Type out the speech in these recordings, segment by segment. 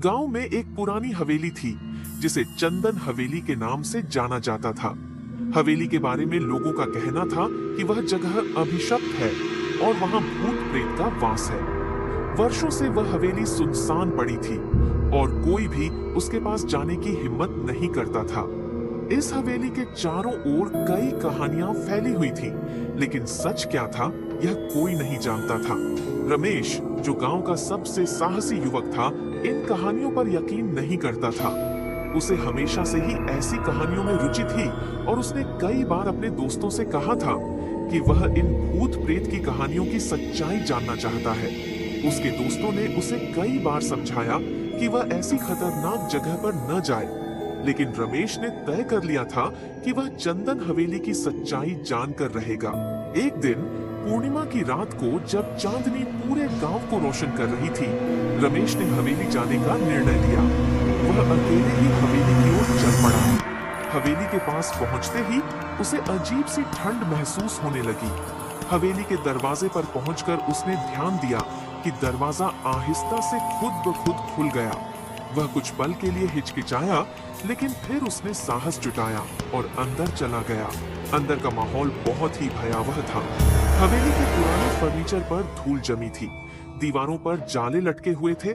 गांव में एक पुरानी हवेली थी जिसे चंदन हवेली के नाम से जाना जाता था। हवेली के बारे में लोगों का कहना था कि वह जगह अभिशप्त है और वहां भूत प्रेत का वास है। वर्षों से वह हवेली सुनसान पड़ी थी और कोई भी उसके पास जाने की हिम्मत नहीं करता था। इस हवेली के चारों ओर कई कहानियां फैली हुई थी, लेकिन सच क्या था यह कोई नहीं जानता था। रमेश, जो गांव का सबसे साहसी युवक था, इन कहानियों पर यकीन नहीं करता था। उसे हमेशा से ही ऐसी कहानियों में रुचि थी और उसने कई बार अपने दोस्तों से कहा था कि वह इन भूत प्रेत की कहानियों की सच्चाई जानना चाहता है। उसके दोस्तों ने उसे कई बार समझाया कि वह ऐसी खतरनाक जगह पर न जाए, लेकिन रमेश ने तय कर लिया था कि वह चंदन हवेली की सच्चाई जानकर रहेगा। एक दिन पूर्णिमा की रात को जब चांदनी पूरे गांव को रोशन कर रही थी, रमेश ने हवेली जाने का निर्णय लिया। वह अकेले ही हवेली की ओर चल पड़ा। हवेली के पास पहुंचते ही उसे अजीब सी ठंड महसूस होने लगी। हवेली के दरवाजे पर पहुंचकर उसने ध्यान दिया कि दरवाजा आहिस्ता से खुद ब खुद खुल गया। वह कुछ पल के लिए हिचकिचाया, लेकिन फिर उसने साहस जुटाया और अंदर चला गया। अंदर का माहौल बहुत ही भयावह था। हवेली के पुराने फर्नीचर पर धूल जमी थी, दीवारों पर जाले लटके हुए थे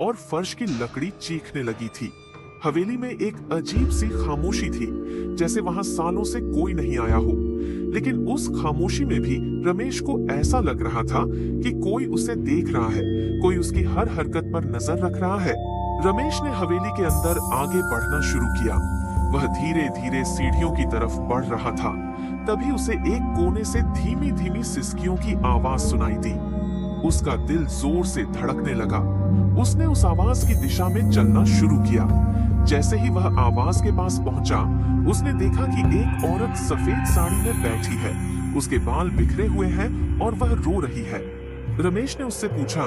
और फर्श की लकड़ी चीखने लगी थी। हवेली में एक अजीब सी खामोशी थी, जैसे वहां सालों से कोई नहीं आया हो। लेकिन उस खामोशी में भी रमेश को ऐसा लग रहा था कि कोई उसे देख रहा है, कोई उसकी हर हरकत पर नजर रख रहा है। रमेश ने हवेली के अंदर आगे बढ़ना शुरू किया। वह धीरे धीरे सीढ़ियों की तरफ बढ़ रहा था। तभी उसे एक कोने से धीमी धीमी सिसकियों की आवाज सुनाई दी। उसका दिल जोर से धड़कने लगा। उसने उस आवाज की दिशा में चलना शुरू किया। जैसे ही वह आवाज के पास पहुंचा, उसने देखा कि एक औरत सफेद साड़ी में बैठी है। उसके बाल बिखरे हुए हैं और वह रो रही है। रमेश ने उससे पूछा,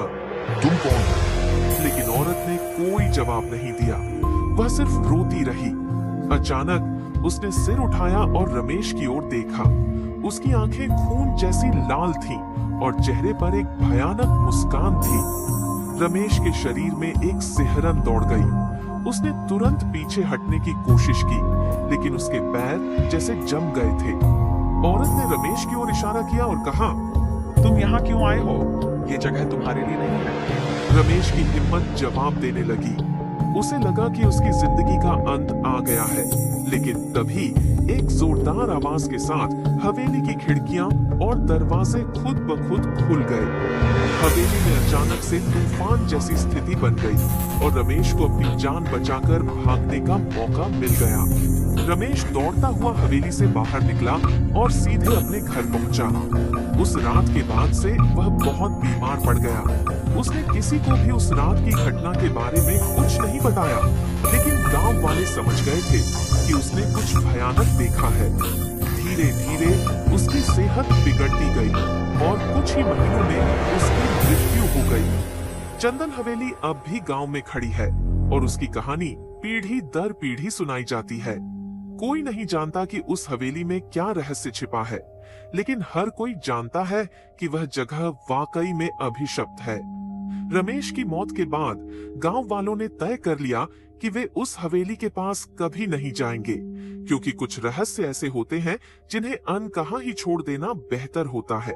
तुम कौन हो? लेकिन औरत ने कोई जवाब नहीं दिया। वह सिर्फ रोती रही। अचानक उसने सिर उठाया और रमेश की ओर देखा। उसकी आंखें खून जैसी लाल थीं और चेहरे पर एक भयानक मुस्कान थी। रमेश के शरीर में एक सिहरन दौड़ गई। उसने तुरंत पीछे हटने की कोशिश की, लेकिन उसके पैर जैसे जम गए थे। औरत ने रमेश की ओर इशारा किया और कहा, तुम यहाँ क्यों आए हो? ये जगह तुम्हारे लिए नहीं है। रमेश की हिम्मत जवाब देने लगी। उसे लगा कि उसकी जिंदगी का अंत आ गया है, लेकिन तभी एक जोरदार आवाज के साथ हवेली की खिड़कियां और दरवाजे खुद ब खुद खुल गए। हवेली में अचानक से तूफान जैसी स्थिति बन गई और रमेश को अपनी जान बचाकर भागने का मौका मिल गया। रमेश दौड़ता हुआ हवेली से बाहर निकला और सीधे अपने घर पहुंचा। उस रात के बाद से वह बहुत बीमार पड़ गया। उसने किसी को भी उस रात की घटना के बारे में कुछ नहीं बताया, लेकिन गांव वाले समझ गए थे कि उसने कुछ भयानक देखा है। धीरे धीरे उसकी सेहत बिगड़ती गई और कुछ ही महीनों में उसकी मृत्यु हो गई। चंदन हवेली अब भी गांव में खड़ी है और उसकी कहानी पीढ़ी दर पीढ़ी सुनाई जाती है। कोई नहीं जानता कि उस हवेली में क्या रहस्य छिपा है, लेकिन हर कोई जानता है कि वह जगह वाकई में अभिशप्त है। रमेश की मौत के बाद गांव वालों ने तय कर लिया कि वे उस हवेली के पास कभी नहीं जाएंगे, क्योंकि कुछ रहस्य ऐसे होते हैं जिन्हें अनकहा ही छोड़ देना बेहतर होता है।